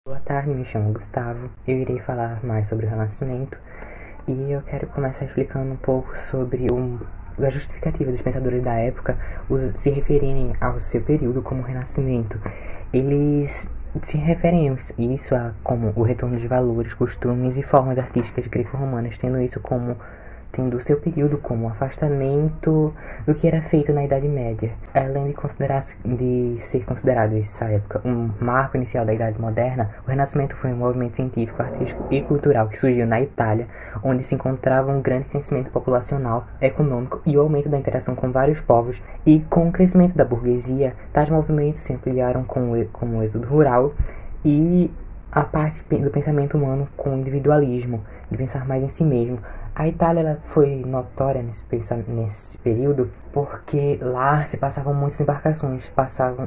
Boa tarde, me chamo Gustavo. Eu irei falar mais sobre o Renascimento e eu quero começar explicando um pouco sobre a justificativa dos pensadores da época se referirem ao seu período como Renascimento. Eles se referem a isso como o retorno de valores, costumes e formas artísticas greco-romanas, tendo o seu período como um afastamento do que era feito na Idade Média, além de ser considerado essa época um marco inicial da Idade Moderna. O Renascimento foi um movimento científico, artístico e cultural que surgiu na Itália, onde se encontrava um grande crescimento populacional, econômico e o aumento da interação com vários povos, e com o crescimento da burguesia, tais movimentos se ampliaram com o êxodo rural e a parte do pensamento humano com o individualismo, de pensar mais em si mesmo. A Itália ela foi notória nesse período porque lá se passavam muitas embarcações,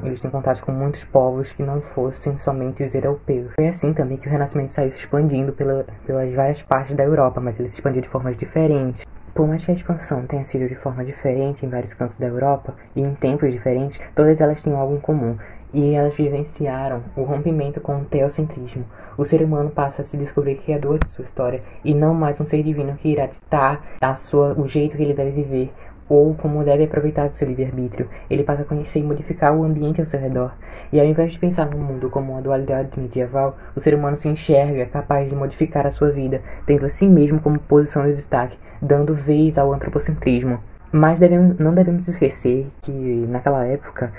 eles tinham contato com muitos povos que não fossem somente os europeus. Foi assim também que o Renascimento saiu se expandindo pelas várias partes da Europa, mas ele se expandiu de formas diferentes. Por mais que a expansão tenha sido de forma diferente em vários cantos da Europa e em tempos diferentes, todas elas tinham algo em comum, e elas vivenciaram o rompimento com o teocentrismo. O ser humano passa a se descobrir criador de sua história e não mais um ser divino que irá ditar o jeito que ele deve viver ou como deve aproveitar do seu livre-arbítrio. Ele passa a conhecer e modificar o ambiente ao seu redor. E ao invés de pensar no mundo como uma dualidade medieval, o ser humano se enxerga capaz de modificar a sua vida, tendo a si mesmo como posição de destaque, dando vez ao antropocentrismo. Mas não devemos esquecer que, naquela época,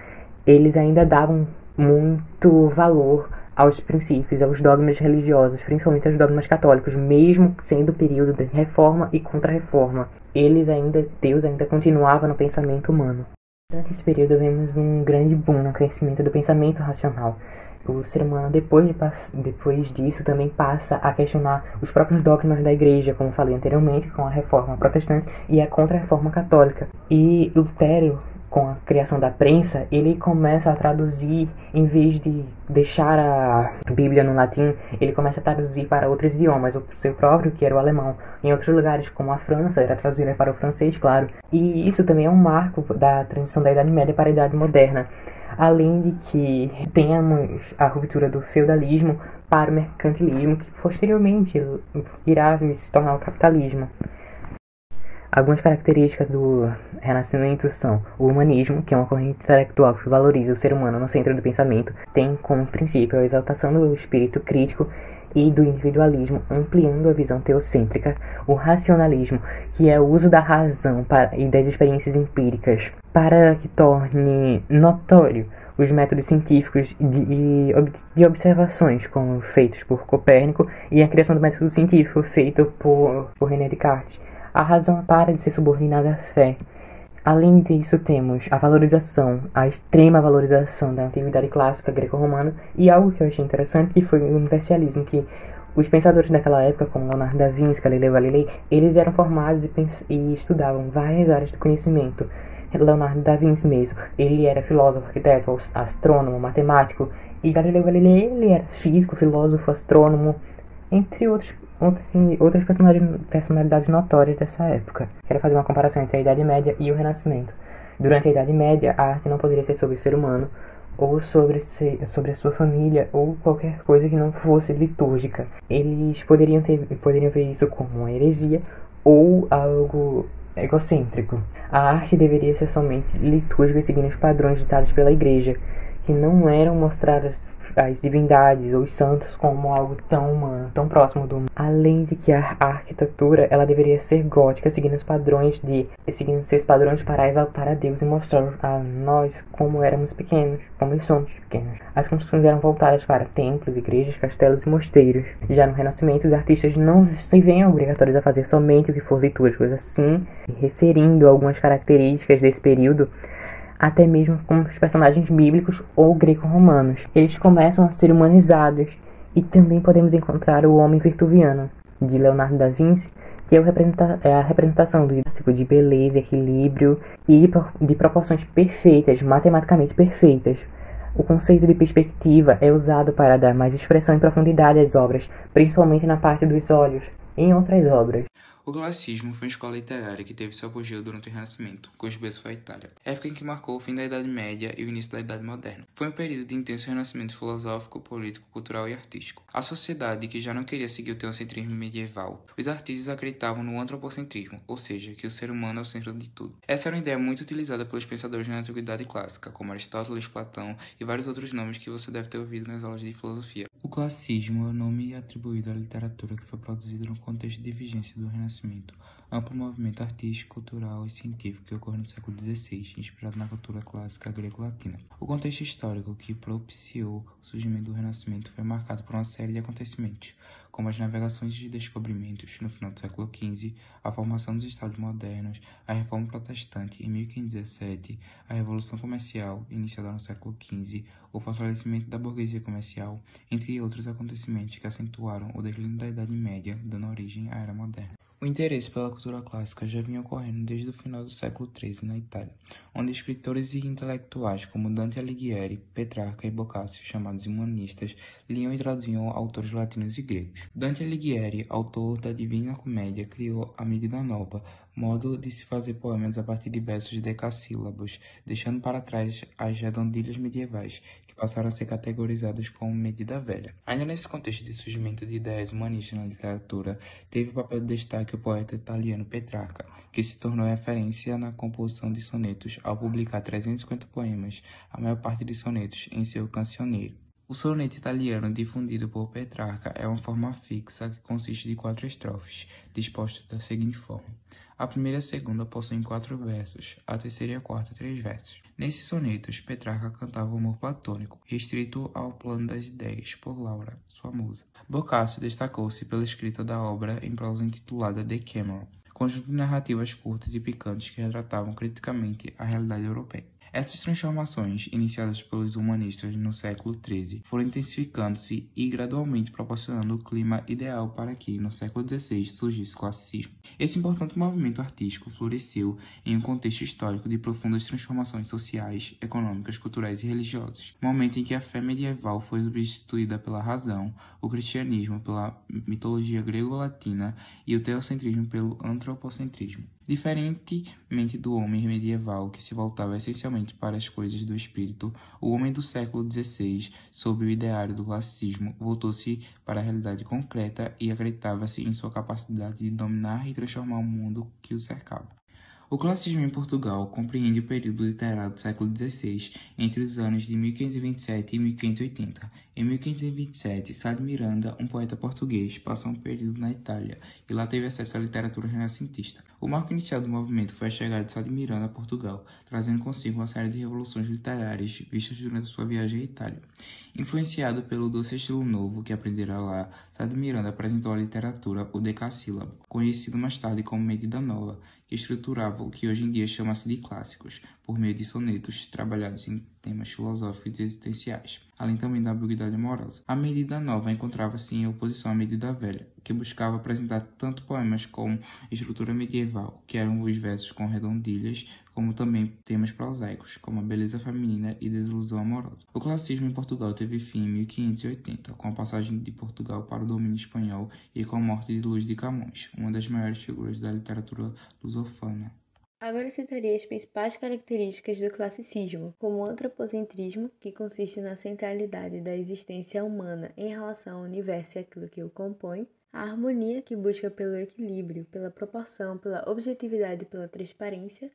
eles ainda davam muito valor aos princípios, aos dogmas religiosos, principalmente aos dogmas católicos, mesmo sendo o período de reforma e contra-reforma. Deus ainda continuava no pensamento humano. Durante esse período vemos um grande boom no crescimento do pensamento racional. O ser humano, depois disso, também passa a questionar os próprios dogmas da igreja, como falei anteriormente, com a reforma protestante e a contra-reforma católica. E Lutero, com a criação da prensa, ele começa a traduzir, em vez de deixar a Bíblia no latim, ele começa a traduzir para outros idiomas, o seu próprio, que era o alemão. Em outros lugares, como a França, era traduzida para o francês, claro. E isso também é um marco da transição da Idade Média para a Idade Moderna. Além de que tenhamos a ruptura do feudalismo para o mercantilismo, que posteriormente irá se tornar o capitalismo. Algumas características do Renascimento são o humanismo, que é uma corrente intelectual que valoriza o ser humano no centro do pensamento, tem como princípio a exaltação do espírito crítico e do individualismo, ampliando a visão teocêntrica. O racionalismo, que é o uso da razão e das experiências empíricas para que torne notório os métodos científicos de observações, como feitos por Copérnico, e a criação do método científico feito por René Descartes. A razão para de ser subordinada à fé. Além disso, temos a extrema valorização da antiguidade clássica greco-romana, e algo que eu achei interessante, que foi o universalismo, que os pensadores daquela época, como Leonardo da Vinci, Galileu Galilei, eles eram formados e estudavam várias áreas do conhecimento. Leonardo da Vinci mesmo, ele era filósofo, arquiteto, astrônomo, matemático, e Galileu Galilei, ele era físico, filósofo, astrônomo, entre outras personalidades notórias dessa época. Quero fazer uma comparação entre a Idade Média e o Renascimento. Durante a Idade Média, a arte não poderia ser sobre o ser humano, ou sobre a sua família, ou qualquer coisa que não fosse litúrgica. Eles poderiam ver isso como uma heresia, ou algo egocêntrico. A arte deveria ser somente litúrgica e seguindo os padrões ditados pela igreja, que não eram mostrar as divindades ou os santos como algo tão humano, tão próximo do mundo. Além de que a arquitetura ela deveria ser gótica, seguindo seus padrões para exaltar a Deus e mostrar a nós como éramos pequenos, como somos pequenos. As construções eram voltadas para templos, igrejas, castelos e mosteiros. Já no Renascimento, os artistas não se veem obrigatórios a fazer somente o que for litúrgico, assim, referindo algumas características desse período, até mesmo como os personagens bíblicos ou greco-romanos. Eles começam a ser humanizados, e também podemos encontrar o homem virtuviano, de Leonardo da Vinci, que é a representação do princípio de beleza, equilíbrio e de proporções perfeitas, matematicamente perfeitas. O conceito de perspectiva é usado para dar mais expressão e profundidade às obras, principalmente na parte dos olhos, em outras obras. O classicismo foi uma escola literária que teve seu apogeu durante o Renascimento, cujo berço foi a Itália, época em que marcou o fim da Idade Média e o início da Idade Moderna. Foi um período de intenso renascimento filosófico, político, cultural e artístico. A sociedade, que já não queria seguir o teocentrismo medieval, os artistas acreditavam no antropocentrismo, ou seja, que o ser humano é o centro de tudo. Essa era uma ideia muito utilizada pelos pensadores da Antiguidade Clássica, como Aristóteles, Platão e vários outros nomes que você deve ter ouvido nas aulas de filosofia. O classicismo é o nome atribuído à literatura que foi produzida no contexto de vigência do Renascimento, amplo movimento artístico, cultural e científico que ocorre no século XVI, inspirado na cultura clássica grego-latina. O contexto histórico que propiciou o surgimento do Renascimento foi marcado por uma série de acontecimentos, como as navegações de descobrimentos no final do século XV, a formação dos Estados modernos, a Reforma Protestante em 1517, a Revolução Comercial, iniciada no século XV, o fortalecimento da burguesia comercial, entre outros acontecimentos que acentuaram o declínio da Idade Média, dando origem à Era Moderna. O interesse pela cultura clássica já vinha ocorrendo desde o final do século XIII na Itália, onde escritores e intelectuais como Dante Alighieri, Petrarca e Boccaccio, chamados humanistas, liam e traduziam autores latinos e gregos. Dante Alighieri, autor da Divina Comédia, criou a medida nova, modo de se fazer poemas a partir de versos decassílabos, deixando para trás as redondilhas medievais, que passaram a ser categorizadas como medida velha. Ainda nesse contexto de surgimento de ideias humanistas na literatura, teve o papel de destaque o poeta italiano Petrarca, que se tornou referência na composição de sonetos ao publicar 350 poemas, a maior parte de sonetos, em seu Cancioneiro. O soneto italiano difundido por Petrarca é uma forma fixa que consiste de 4 estrofes, dispostas da seguinte forma. A primeira e a segunda possuem 4 versos, a terceira e a quarta 3 versos. Nesses sonetos, Petrarca cantava o amor platônico, restrito ao plano das ideias, por Laura, sua musa. Boccaccio destacou-se pela escrita da obra em prosa intitulada Decameron, conjunto de narrativas curtas e picantes que retratavam criticamente a realidade europeia. Essas transformações, iniciadas pelos humanistas no século XIII, foram intensificando-se e gradualmente proporcionando o clima ideal para que, no século XVI, surgisse o classicismo. Esse importante movimento artístico floresceu em um contexto histórico de profundas transformações sociais, econômicas, culturais e religiosas, momento em que a fé medieval foi substituída pela razão, o cristianismo pela mitologia grego-latina e o teocentrismo pelo antropocentrismo. Diferentemente do homem medieval, que se voltava essencialmente para as coisas do espírito, o homem do século XVI, sob o ideário do classicismo, voltou-se para a realidade concreta e acreditava-se em sua capacidade de dominar e transformar o mundo que o cercava. O classicismo em Portugal compreende o período literário do século XVI, entre os anos de 1527 e 1580. Em 1527, Sá de Miranda, um poeta português, passou um período na Itália e lá teve acesso à literatura renascentista. O marco inicial do movimento foi a chegada de Sá de Miranda a Portugal, trazendo consigo uma série de revoluções literárias vistas durante sua viagem à Itália. Influenciado pelo doce estilo novo que aprendera lá, Sá de Miranda apresentou à literatura o decassílabo, conhecido mais tarde como medida nova, que estruturava o que hoje em dia chama-se de clássicos, por meio de sonetos trabalhados em temas filosóficos e existenciais, além também da ambiguidade amorosa. A medida nova encontrava-se em oposição à medida velha, que buscava apresentar tanto poemas com estrutura medieval, que eram os versos com redondilhas, como também temas prosaicos, como a beleza feminina e desilusão amorosa. O classicismo em Portugal teve fim em 1580, com a passagem de Portugal para o domínio espanhol e com a morte de Luís de Camões, uma das maiores figuras da literatura lusofana. Agora citarei as principais características do classicismo, como o antropocentrismo, que consiste na centralidade da existência humana em relação ao universo e aquilo que o compõe, a harmonia, que busca pelo equilíbrio, pela proporção, pela objetividade e pela transparência,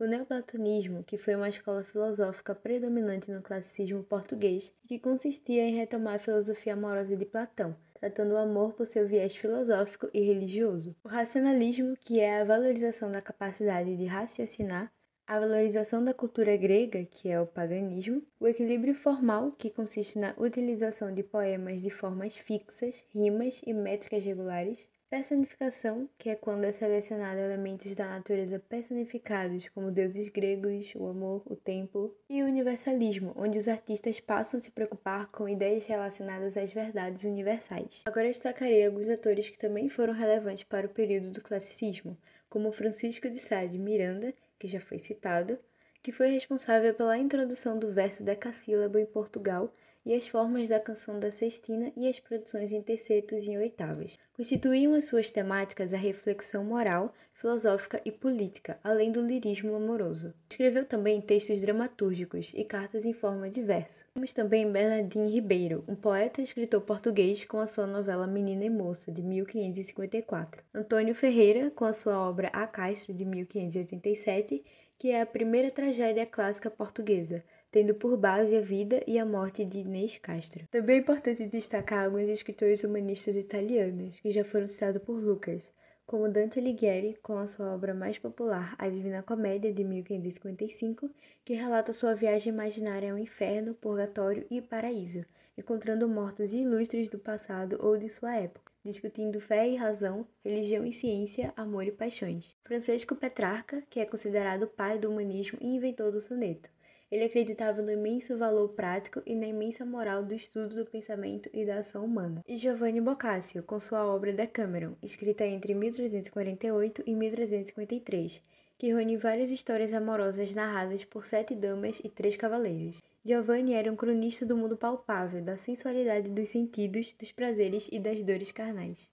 o neoplatonismo, que foi uma escola filosófica predominante no classicismo português e que consistia em retomar a filosofia amorosa de Platão, tratando o amor por seu viés filosófico e religioso. O racionalismo, que é a valorização da capacidade de raciocinar, a valorização da cultura grega, que é o paganismo, o equilíbrio formal, que consiste na utilização de poemas de formas fixas, rimas e métricas regulares, personificação, que é quando é selecionado elementos da natureza personificados, como deuses gregos, o amor, o tempo, e o universalismo, onde os artistas passam a se preocupar com ideias relacionadas às verdades universais. Agora destacarei alguns autores que também foram relevantes para o período do classicismo, como Francisco de Sá de Miranda, que já foi citado, que foi responsável pela introdução do verso decassílabo em Portugal e as formas da canção da sextina e as produções em tercetos e em oitavas. Constituíam as suas temáticas a reflexão moral, filosófica e política, além do lirismo amoroso. Escreveu também textos dramatúrgicos e cartas em forma de verso. Temos também Bernardino Ribeiro, um poeta e escritor português com a sua novela Menina e Moça, de 1554. Antônio Ferreira, com a sua obra A Castro, de 1587, que é a primeira tragédia clássica portuguesa, tendo por base a vida e a morte de Inês Castro. Também é importante destacar alguns escritores humanistas italianos, que já foram citados por Lucas, como Dante Alighieri, com a sua obra mais popular, A Divina Comédia, de 1555, que relata sua viagem imaginária ao inferno, purgatório e paraíso, encontrando mortos ilustres do passado ou de sua época, discutindo fé e razão, religião e ciência, amor e paixões. Francesco Petrarca, que é considerado o pai do humanismo e inventor do soneto. Ele acreditava no imenso valor prático e na imensa moral do estudo do pensamento e da ação humana. E Giovanni Boccaccio, com sua obra Decameron, escrita entre 1348 e 1353, que reúne várias histórias amorosas narradas por 7 damas e 3 cavaleiros. Giovanni era um cronista do mundo palpável, da sensualidade dos sentidos, dos prazeres e das dores carnais.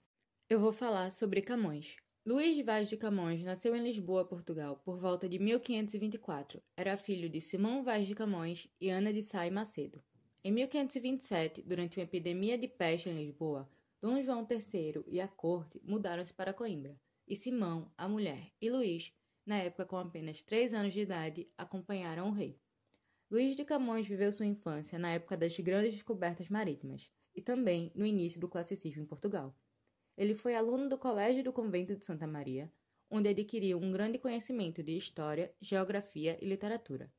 Eu vou falar sobre Camões. Luís Vaz de Camões nasceu em Lisboa, Portugal, por volta de 1524. Era filho de Simão Vaz de Camões e Ana de Sá e Macedo. Em 1527, durante uma epidemia de peste em Lisboa, Dom João III e a corte mudaram-se para Coimbra, e Simão, a mulher, e Luís, na época com apenas 3 anos de idade, acompanharam o rei. Luís de Camões viveu sua infância na época das grandes descobertas marítimas e também no início do classicismo em Portugal. Ele foi aluno do Colégio do Convento de Santa Maria, onde adquiriu um grande conhecimento de história, geografia e literatura.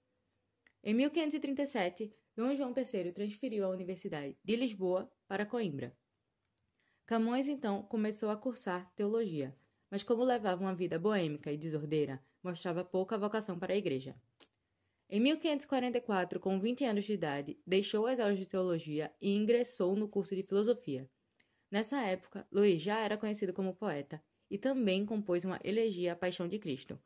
Em 1537, Dom João III transferiu a Universidade de Lisboa para Coimbra. Camões, então, começou a cursar teologia, mas como levava uma vida boêmica e desordeira, mostrava pouca vocação para a igreja. Em 1544, com 20 anos de idade, deixou as aulas de teologia e ingressou no curso de filosofia. Nessa época, Luís já era conhecido como poeta e também compôs uma elegia à Paixão de Cristo.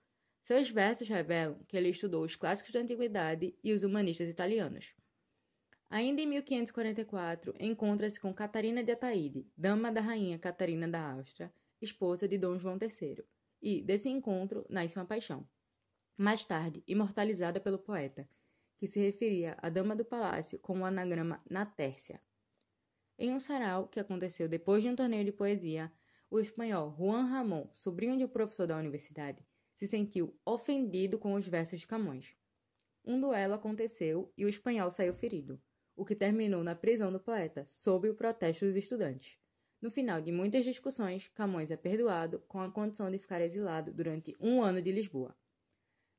Seus versos revelam que ele estudou os clássicos da antiguidade e os humanistas italianos. Ainda em 1544, encontra-se com Catarina de Ataíde, dama da rainha Catarina da Áustria, esposa de Dom João III, e, desse encontro, nasce uma paixão. Mais tarde, imortalizada pelo poeta, que se referia à dama do palácio com o anagrama Natércia. Em um sarau que aconteceu depois de um torneio de poesia, o espanhol Juan Ramón, sobrinho de um professor da universidade, se sentiu ofendido com os versos de Camões. Um duelo aconteceu e o espanhol saiu ferido, o que terminou na prisão do poeta, sob o protesto dos estudantes. No final de muitas discussões, Camões é perdoado com a condição de ficar exilado durante 1 ano de Lisboa.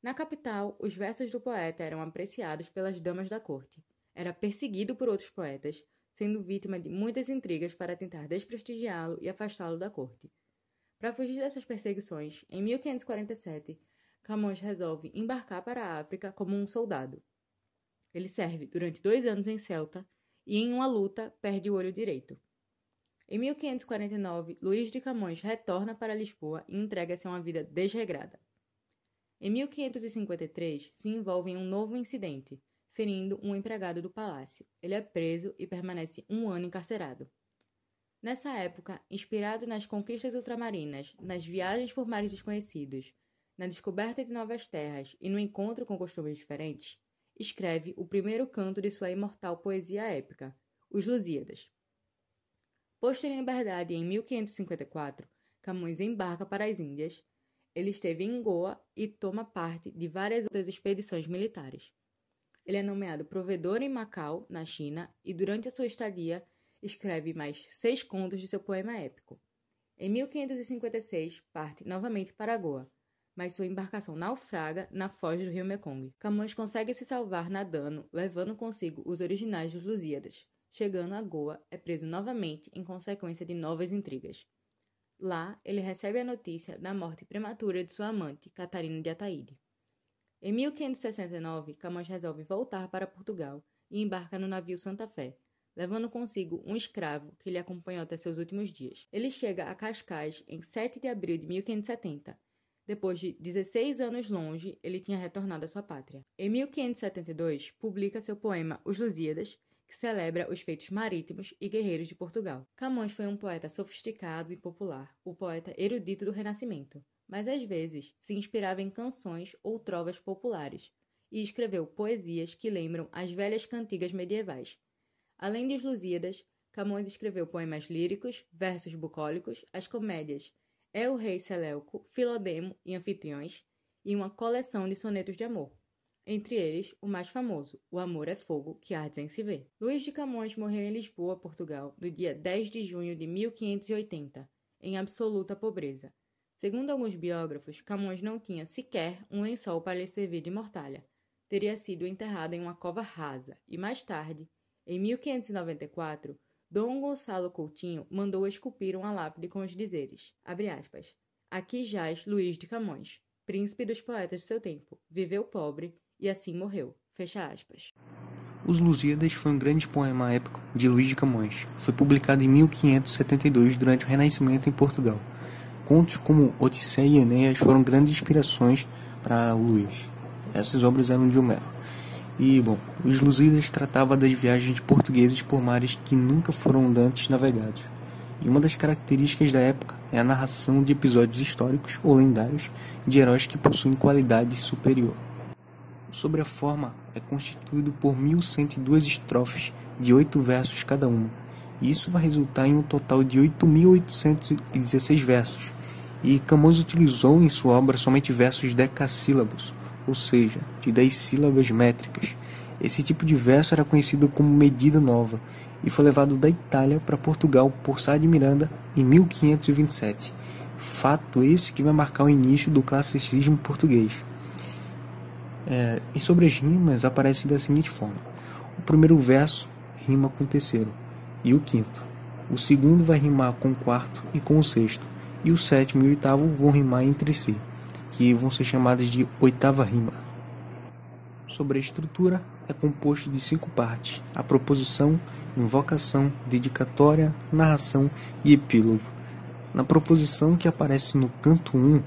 Na capital, os versos do poeta eram apreciados pelas damas da corte. Era perseguido por outros poetas, sendo vítima de muitas intrigas para tentar desprestigiá-lo e afastá-lo da corte. Para fugir dessas perseguições, em 1547, Camões resolve embarcar para a África como um soldado. Ele serve durante 2 anos em Celta e, em uma luta, perde o olho direito. Em 1549, Luís de Camões retorna para Lisboa e entrega-se a uma vida desregrada. Em 1553, se envolve em um novo incidente, ferindo um empregado do palácio. Ele é preso e permanece 1 ano encarcerado. Nessa época, inspirado nas conquistas ultramarinas, nas viagens por mares desconhecidos, na descoberta de novas terras e no encontro com costumes diferentes, escreve o primeiro canto de sua imortal poesia épica, Os Lusíadas. Posto em liberdade em 1554, Camões embarca para as Índias. Ele esteve em Goa e toma parte de várias outras expedições militares. Ele é nomeado provedor em Macau, na China, e durante a sua estadia, escreve mais 6 contos de seu poema épico. Em 1556, parte novamente para Goa, mas sua embarcação naufraga na foz do rio Mekong. Camões consegue se salvar nadando, levando consigo os originais dos Lusíadas. Chegando a Goa, é preso novamente em consequência de novas intrigas. Lá, ele recebe a notícia da morte prematura de sua amante, Catarina de Ataíde. Em 1569, Camões resolve voltar para Portugal e embarca no navio Santa Fé, levando consigo um escravo que lhe acompanhou até seus últimos dias. Ele chega a Cascais em 7 de abril de 1570. Depois de 16 anos longe, ele tinha retornado à sua pátria. Em 1572, publica seu poema Os Lusíadas, que celebra os feitos marítimos e guerreiros de Portugal. Camões foi um poeta sofisticado e popular, o poeta erudito do Renascimento, mas às vezes se inspirava em canções ou trovas populares, e escreveu poesias que lembram as velhas cantigas medievais. Além de Os Lusíadas, Camões escreveu poemas líricos, versos bucólicos, as comédias É o Rei Seleuco, Filodemo e Anfitriões, e uma coleção de sonetos de amor. Entre eles, o mais famoso, O Amor é Fogo, que arde sem se ver. Luís de Camões morreu em Lisboa, Portugal, no dia 10 de junho de 1580, em absoluta pobreza. Segundo alguns biógrafos, Camões não tinha sequer um lençol para lhe servir de mortalha. Teria sido enterrado em uma cova rasa e, mais tarde, em 1594, Dom Gonçalo Coutinho mandou esculpir uma lápide com os dizeres, abre aspas, aqui jaz Luís de Camões, príncipe dos poetas de seu tempo, viveu pobre e assim morreu, fecha aspas. Os Lusíadas foi um grande poema épico de Luís de Camões. Foi publicado em 1572 durante o Renascimento em Portugal. Contos como Odisseia e Enéas foram grandes inspirações para Luís. Essas obras eram de Homero. E, bom, os Lusíadas tratavam das viagens de portugueses por mares que nunca foram dantes navegados. E uma das características da época é a narração de episódios históricos ou lendários de heróis que possuem qualidade superior. Sobre a forma, é constituído por 1102 estrofes de 8 versos cada uma. E isso vai resultar em um total de 8.816 versos. E Camões utilizou em sua obra somente versos decassílabos, ou seja, de 10 sílabas métricas. Esse tipo de verso era conhecido como medida nova e foi levado da Itália para Portugal por Sá de Miranda em 1527. Fato esse que vai marcar o início do classicismo português. E sobre as rimas aparece da seguinte forma: o primeiro verso rima com o terceiro e o quinto. O segundo vai rimar com o quarto e com o sexto. E o sétimo e o oitavo vão rimar entre si, que vão ser chamadas de oitava rima. Sobre a estrutura, é composto de 5 partes: a proposição, invocação, dedicatória, narração e epílogo. Na proposição, que aparece no canto 1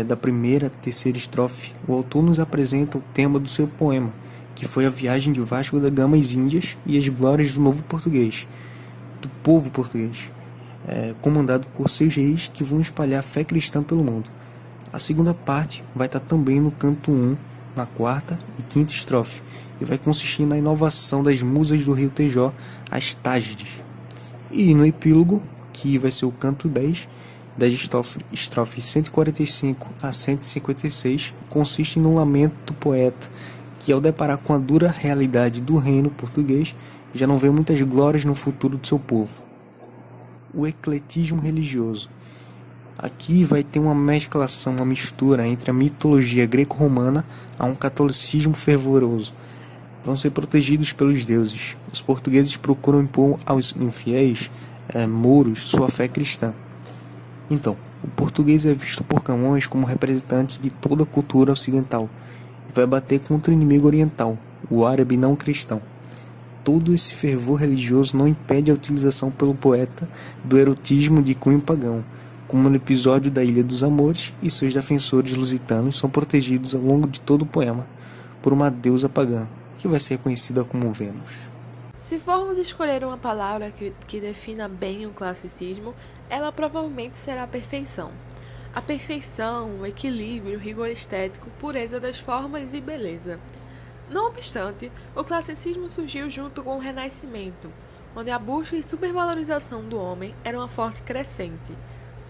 da primeira, terceira estrofe, o autor nos apresenta o tema do seu poema, que foi a viagem de Vasco da Gama às Índias e as glórias do novo português, do povo português, comandado por seus reis que vão espalhar a fé cristã pelo mundo. A segunda parte vai estar também no canto 1, na quarta e quinta estrofe, e vai consistir na inovação das musas do rio Tejó, as Tágides. E no epílogo, que vai ser o canto 10, das estrofes 145 a 156, consiste no lamento do poeta, que ao deparar com a dura realidade do reino português, já não vê muitas glórias no futuro do seu povo. O ecletismo religioso. Aqui vai ter uma mesclação, uma mistura entre a mitologia greco-romana a um catolicismo fervoroso. Vão ser protegidos pelos deuses. Os portugueses procuram impor aos infiéis mouros sua fé cristã. Então, o português é visto por Camões como representante de toda a cultura ocidental e vai bater contra o inimigo oriental, o árabe não cristão. Todo esse fervor religioso não impede a utilização pelo poeta do erotismo de cunho pagão, como no episódio da Ilha dos Amores, e seus defensores lusitanos são protegidos ao longo de todo o poema por uma deusa pagã, que vai ser conhecida como Vênus. Se formos escolher uma palavra que defina bem o classicismo, ela provavelmente será a perfeição. A perfeição, o equilíbrio, o rigor estético, pureza das formas e beleza. Não obstante, o classicismo surgiu junto com o Renascimento, onde a busca e supervalorização do homem era uma forte crescente.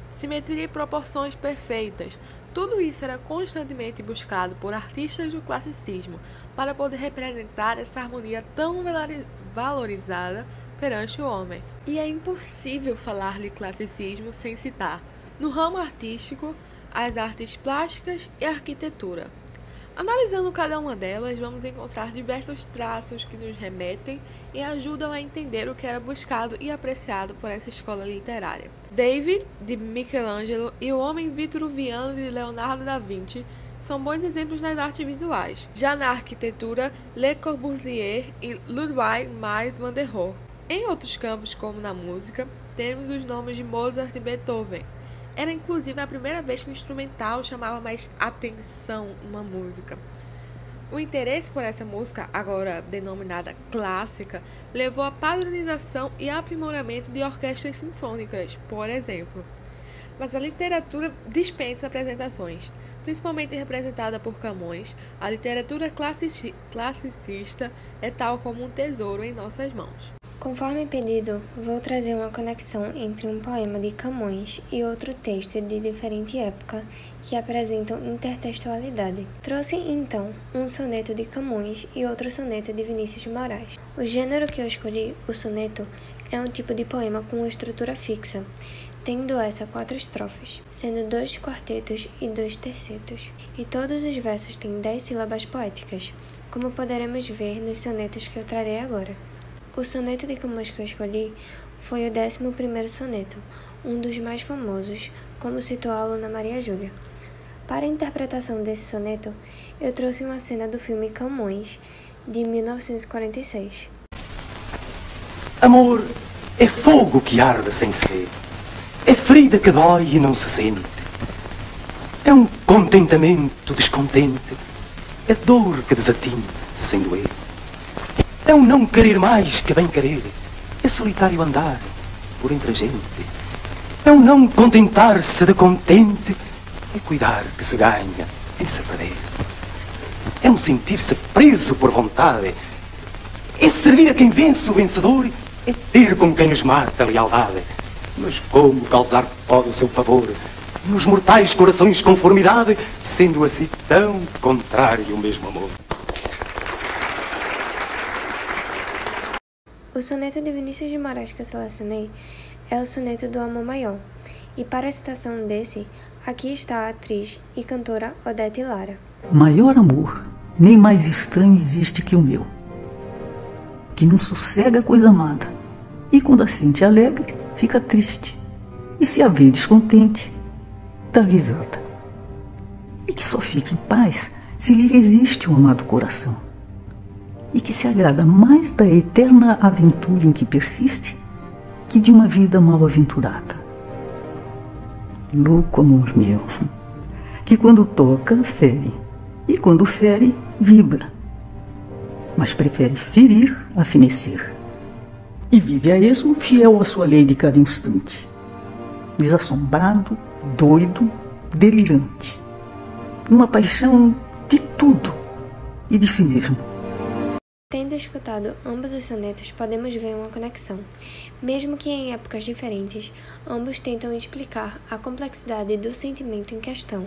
Simetria e proporções perfeitas, tudo isso era constantemente buscado por artistas do classicismo para poder representar essa harmonia tão valorizada perante o homem. E é impossível falar de classicismo sem citar, no ramo artístico, as artes plásticas e a arquitetura. Analisando cada uma delas, vamos encontrar diversos traços que nos remetem e ajudam a entender o que era buscado e apreciado por essa escola literária. David, de Michelangelo, e o Homem Vitruviano, de Leonardo da Vinci, são bons exemplos nas artes visuais. Já na arquitetura, Le Corbusier e Ludwig Mies van der Rohe. Em outros campos, como na música, temos os nomes de Mozart e Beethoven. Era inclusive a primeira vez que o instrumental chamava mais atenção numa música. O interesse por essa música, agora denominada clássica, levou à padronização e aprimoramento de orquestras sinfônicas, por exemplo. Mas a literatura dispensa apresentações. Principalmente representada por Camões, a literatura classicista é tal como um tesouro em nossas mãos. Conforme pedido, vou trazer uma conexão entre um poema de Camões e outro texto de diferente época que apresentam intertextualidade. Trouxe, então, um soneto de Camões e outro soneto de Vinícius de Moraes. O gênero que eu escolhi, o soneto, é um tipo de poema com uma estrutura fixa, tendo essa 4 estrofes, sendo 2 quartetos e 2 tercetos. E todos os versos têm 10 sílabas poéticas, como poderemos ver nos sonetos que eu trarei agora. O soneto de Camões que eu escolhi foi o 11º soneto, um dos mais famosos, como citou a aluna Maria Júlia. Para a interpretação desse soneto, eu trouxe uma cena do filme Camões, de 1946. Amor é fogo que arde sem se ver, é ferida que dói e não se sente, é um contentamento descontente, é dor que desatina sem doer. É um não querer mais que bem querer, é solitário andar por entre a gente. É um não contentar-se de contente, é cuidar que se ganha em se perder. É um sentir-se preso por vontade, é servir a quem vence o vencedor, é ter com quem nos mata a lealdade. Mas como causar pode o seu favor nos mortais corações conformidade, sendo assim tão contrário o mesmo amor? O soneto de Vinícius de Moraes que eu selecionei é o soneto do Amor Maior, e para a citação desse, aqui está a atriz e cantora Odete Lara. Maior amor, nem mais estranho existe que o meu, que não sossega a coisa amada, e quando a sente alegre, fica triste, e se a vê descontente, dá risada, e que só fique em paz se lhe resiste o amado coração, e que se agrada mais da eterna aventura em que persiste que de uma vida mal aventurada. Louco amor meu, que quando toca, fere, e quando fere, vibra, mas prefere ferir a fenecer, e vive a esmo fiel à sua lei de cada instante, desassombrado, doido, delirante, numa paixão de tudo e de si mesmo. Tendo escutado ambos os sonetos, podemos ver uma conexão. Mesmo que em épocas diferentes, ambos tentam explicar a complexidade do sentimento em questão,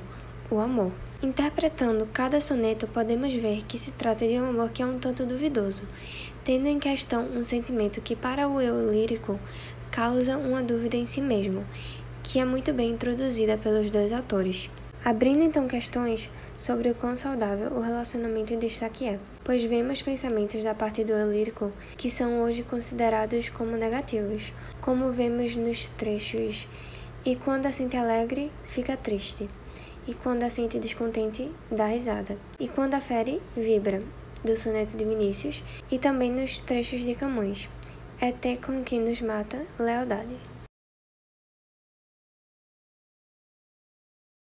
o amor. Interpretando cada soneto, podemos ver que se trata de um amor que é um tanto duvidoso, tendo em questão um sentimento que para o eu lírico causa uma dúvida em si mesmo, que é muito bem introduzida pelos dois autores. Abrindo então questões sobre o quão saudável o relacionamento em destaque é, pois vemos pensamentos da parte do eu lírico que são hoje considerados como negativos, como vemos nos trechos "e quando a sente alegre, fica triste", "e quando a sente descontente, dá risada", "e quando a fere, vibra", do soneto de Vinícius, e também nos trechos de Camões, "é ter com quem nos mata, lealdade".